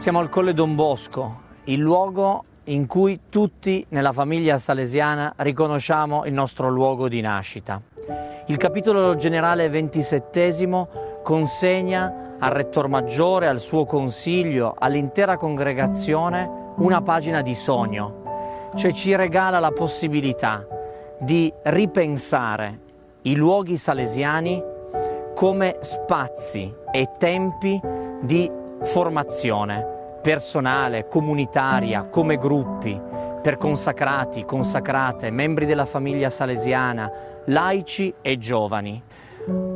Siamo al Colle Don Bosco, il luogo in cui tutti nella famiglia salesiana riconosciamo il nostro luogo di nascita. Il capitolo generale 27° consegna al Rettor Maggiore, al suo consiglio, all'intera congregazione una pagina di sogno, cioè ci regala la possibilità di ripensare i luoghi salesiani come spazi e tempi di formazione personale, comunitaria, come gruppi, per consacrati, consacrate, membri della famiglia salesiana, laici e giovani.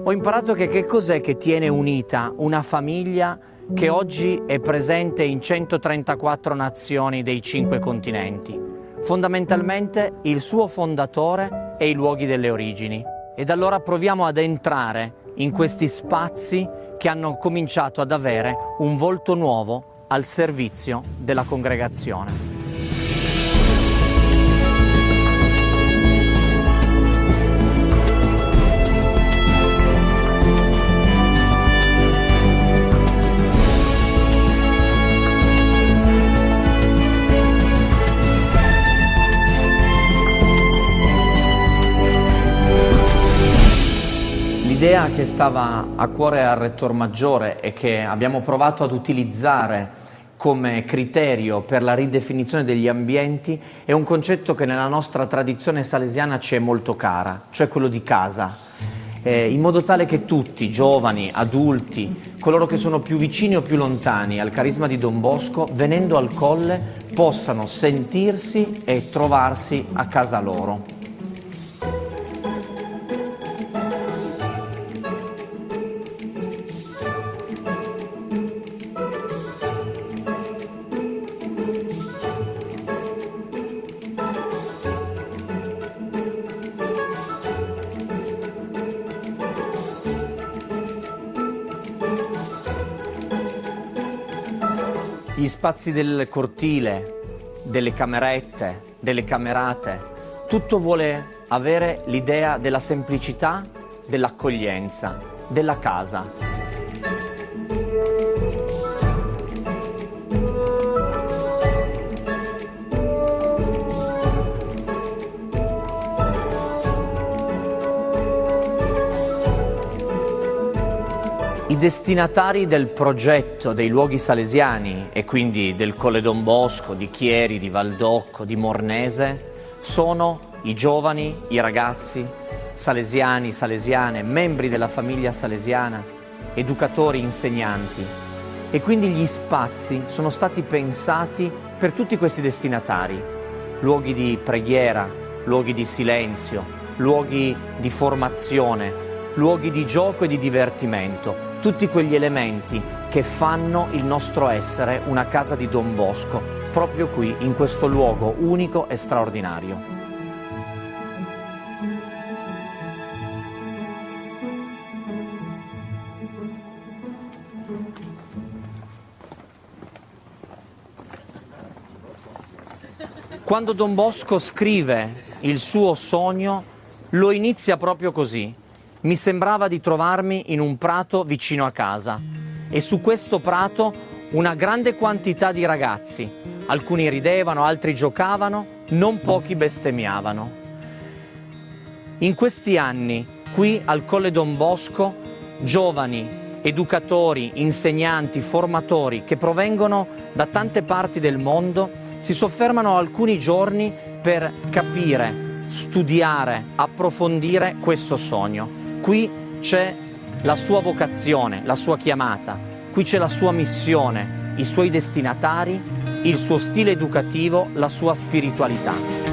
Ho imparato che cos'è che tiene unita una famiglia che oggi è presente in 134 nazioni dei 5 continenti. Fondamentalmente il suo fondatore e i luoghi delle origini. Ed allora proviamo ad entrare in questi spazi che hanno cominciato ad avere un volto nuovo al servizio della congregazione. L'idea che stava a cuore al Rettor Maggiore e che abbiamo provato ad utilizzare come criterio per la ridefinizione degli ambienti è un concetto che nella nostra tradizione salesiana ci è molto cara, cioè quello di casa, in modo tale che tutti, giovani, adulti, coloro che sono più vicini o più lontani al carisma di Don Bosco, venendo al Colle, possano sentirsi e trovarsi a casa loro. Gli spazi del cortile, delle camerette, delle camerate, tutto vuole avere l'idea della semplicità, dell'accoglienza, della casa. I destinatari del progetto dei luoghi salesiani e quindi del Colle Don Bosco, di Chieri, di Valdocco, di Mornese, sono i giovani, i ragazzi, salesiani, salesiane, membri della famiglia salesiana, educatori, insegnanti. E quindi gli spazi sono stati pensati per tutti questi destinatari, luoghi di preghiera, luoghi di silenzio, luoghi di formazione, luoghi di gioco e di divertimento. Tutti quegli elementi che fanno il nostro essere una casa di Don Bosco, proprio qui, in questo luogo unico e straordinario. Quando Don Bosco scrive il suo sogno, lo inizia proprio così. Mi sembrava di trovarmi in un prato vicino a casa e su questo prato una grande quantità di ragazzi. Alcuni ridevano, altri giocavano, non pochi bestemmiavano. In questi anni, qui al Colle Don Bosco, giovani, educatori, insegnanti, formatori che provengono da tante parti del mondo si soffermano alcuni giorni per capire, studiare, approfondire questo sogno. Qui c'è la sua vocazione, la sua chiamata, qui c'è la sua missione, i suoi destinatari, il suo stile educativo, la sua spiritualità.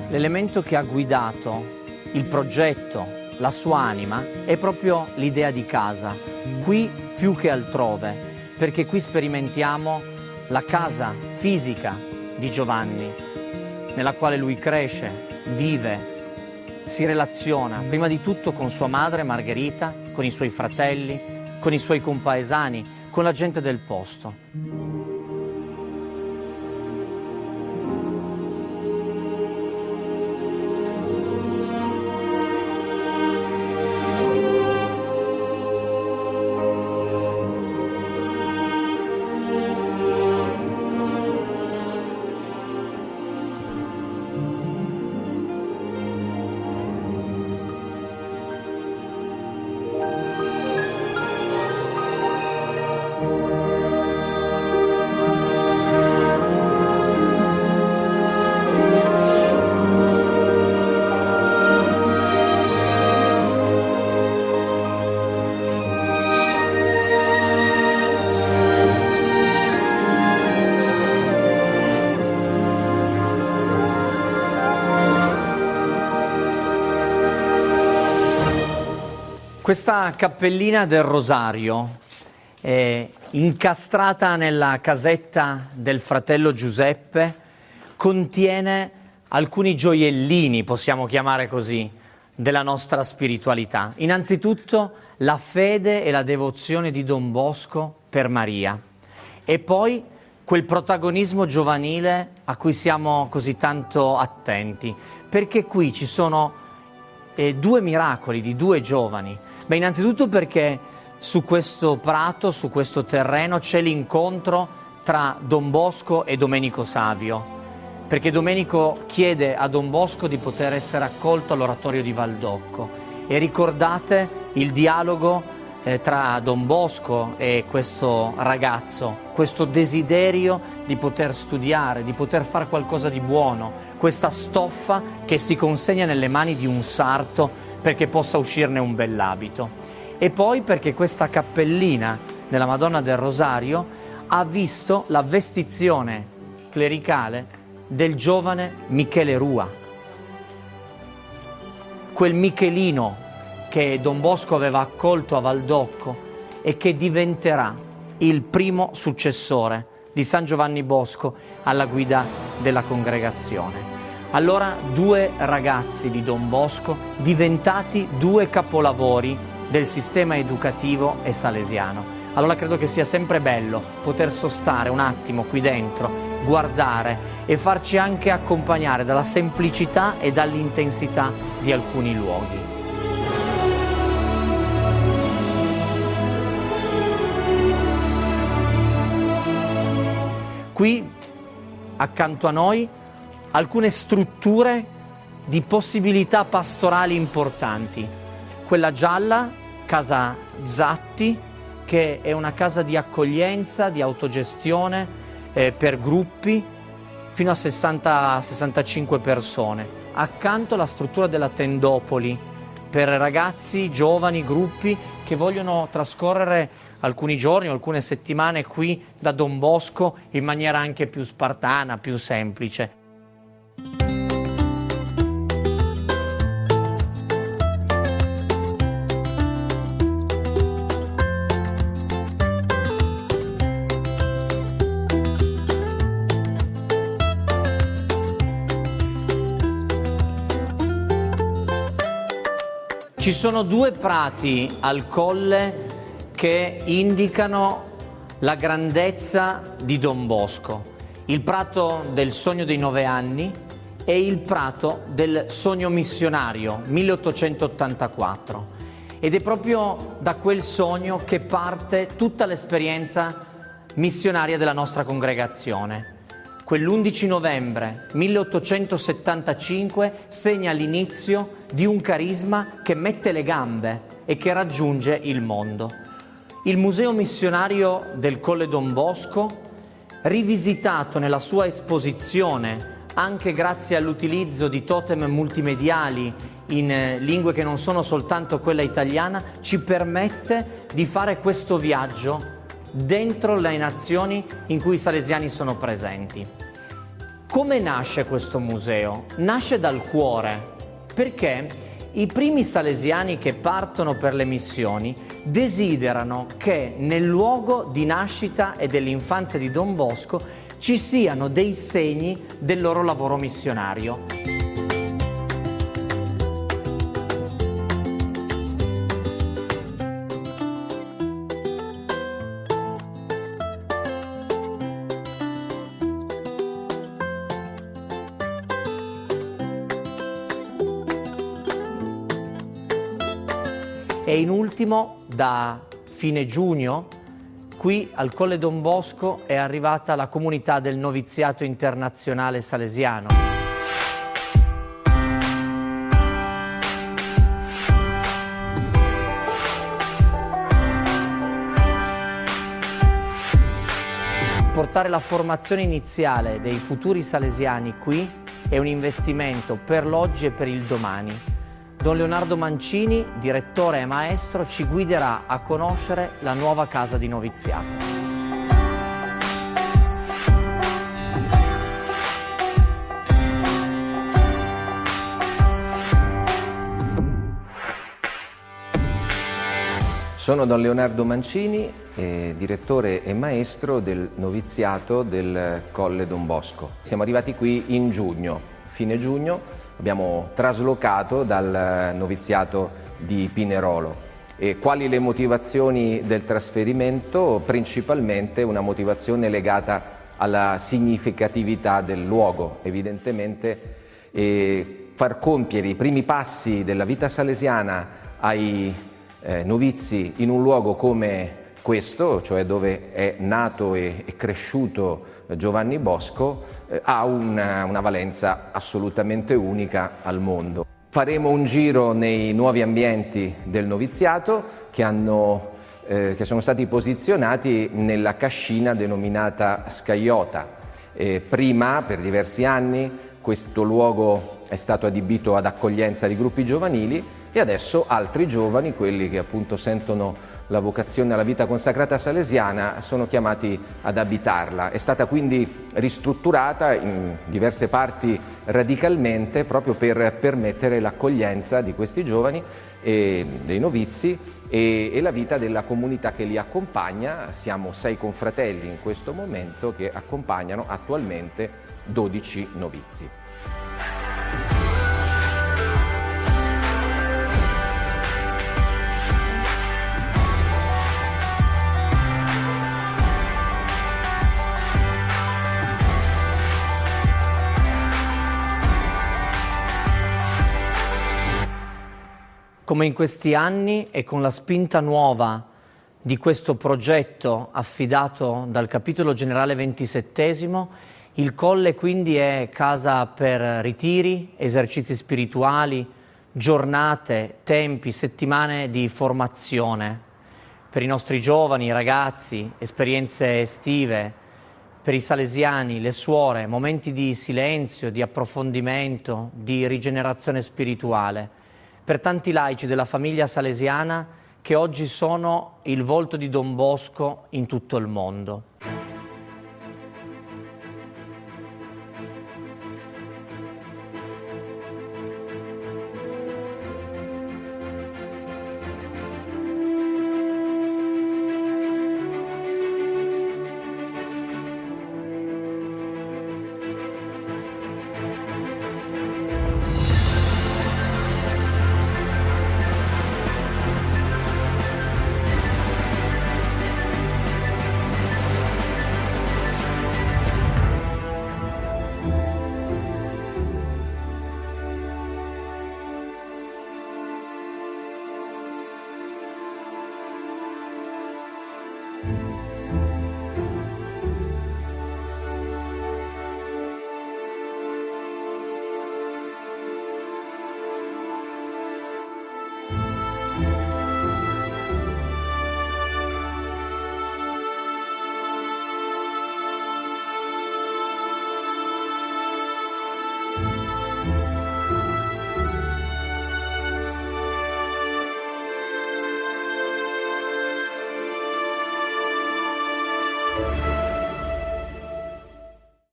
L'elemento che ha guidato il progetto, la sua anima, è proprio l'idea di casa, qui più che altrove, perché qui sperimentiamo la casa fisica di Giovanni, nella quale lui cresce, vive, si relaziona prima di tutto con sua madre Margherita, con i suoi fratelli, con i suoi compaesani, con la gente del posto. Questa cappellina del Rosario, incastrata nella casetta del fratello Giuseppe, contiene alcuni gioiellini, possiamo chiamare così, della nostra spiritualità. Innanzitutto la fede e la devozione di Don Bosco per Maria e poi quel protagonismo giovanile a cui siamo così tanto attenti, perché qui ci sono due miracoli di due giovani. Beh, innanzitutto perché su questo prato, su questo terreno c'è l'incontro tra Don Bosco e Domenico Savio, perché Domenico chiede a Don Bosco di poter essere accolto all'oratorio di Valdocco e ricordate il dialogo tra Don Bosco e questo ragazzo, questo desiderio di poter studiare, di poter fare qualcosa di buono, questa stoffa che si consegna nelle mani di un sarto perché possa uscirne un bell'abito. E poi perché questa cappellina della Madonna del Rosario ha visto la vestizione clericale del giovane Michele Rua, quel Michelino che Don Bosco aveva accolto a Valdocco e che diventerà il primo successore di San Giovanni Bosco alla guida della congregazione. Allora due ragazzi di Don Bosco diventati due capolavori del sistema educativo e salesiano. Allora credo che sia sempre bello poter sostare un attimo qui dentro, guardare e farci anche accompagnare dalla semplicità e dall'intensità di alcuni luoghi. Qui accanto a noi alcune strutture di possibilità pastorali importanti. Quella gialla, Casa Zatti, che è una casa di accoglienza, di autogestione per gruppi fino a 60-65 persone. Accanto la struttura della Tendopoli, per ragazzi, giovani, gruppi che vogliono trascorrere alcuni giorni o alcune settimane qui da Don Bosco in maniera anche più spartana, più semplice. Ci sono due prati al colle che indicano la grandezza di Don Bosco. Il prato del sogno dei 9 anni e il prato del sogno missionario, 1884. Ed è proprio da quel sogno che parte tutta l'esperienza missionaria della nostra congregazione. Quell'11 novembre 1875 segna l'inizio di un carisma che mette le gambe e che raggiunge il mondo. Il Museo Missionario del Colle Don Bosco, rivisitato nella sua esposizione anche grazie all'utilizzo di totem multimediali in lingue che non sono soltanto quella italiana, ci permette di fare questo viaggio dentro le nazioni in cui i salesiani sono presenti. Come nasce questo museo? Nasce dal cuore, perché i primi salesiani che partono per le missioni desiderano che nel luogo di nascita e dell'infanzia di Don Bosco ci siano dei segni del loro lavoro missionario. E in ultimo, da fine giugno, qui al Colle Don Bosco è arrivata la comunità del noviziato internazionale salesiano. Portare la formazione iniziale dei futuri salesiani qui è un investimento per l'oggi e per il domani. Don Leonardo Mancini, direttore e maestro, ci guiderà a conoscere la nuova casa di noviziato. Sono Don Leonardo Mancini, direttore e maestro del noviziato del Colle Don Bosco. Siamo arrivati qui in giugno, fine giugno. Abbiamo traslocato dal noviziato di Pinerolo. E quali le motivazioni del trasferimento? Principalmente una motivazione legata alla significatività del luogo, evidentemente far compiere i primi passi della vita salesiana ai novizi in un luogo come questo, cioè dove è nato e cresciuto Giovanni Bosco, ha una valenza assolutamente unica al mondo. Faremo un giro nei nuovi ambienti del noviziato che sono stati posizionati nella cascina denominata Scaiota. Prima, per diversi anni, questo luogo è stato adibito ad accoglienza di gruppi giovanili e adesso altri giovani, quelli che appunto sentono la vocazione alla vita consacrata salesiana, sono chiamati ad abitarla. È stata quindi ristrutturata in diverse parti radicalmente proprio per permettere l'accoglienza di questi giovani e dei novizi e la vita della comunità che li accompagna. Siamo 6 confratelli in questo momento che accompagnano attualmente 12 novizi. Come in questi anni e con la spinta nuova di questo progetto affidato dal capitolo generale 27esimo, il Colle quindi è casa per ritiri, esercizi spirituali, giornate, tempi, settimane di formazione per i nostri giovani, ragazzi, esperienze estive, per i salesiani, le suore, momenti di silenzio, di approfondimento, di rigenerazione spirituale. Per tanti laici della famiglia salesiana che oggi sono il volto di Don Bosco in tutto il mondo.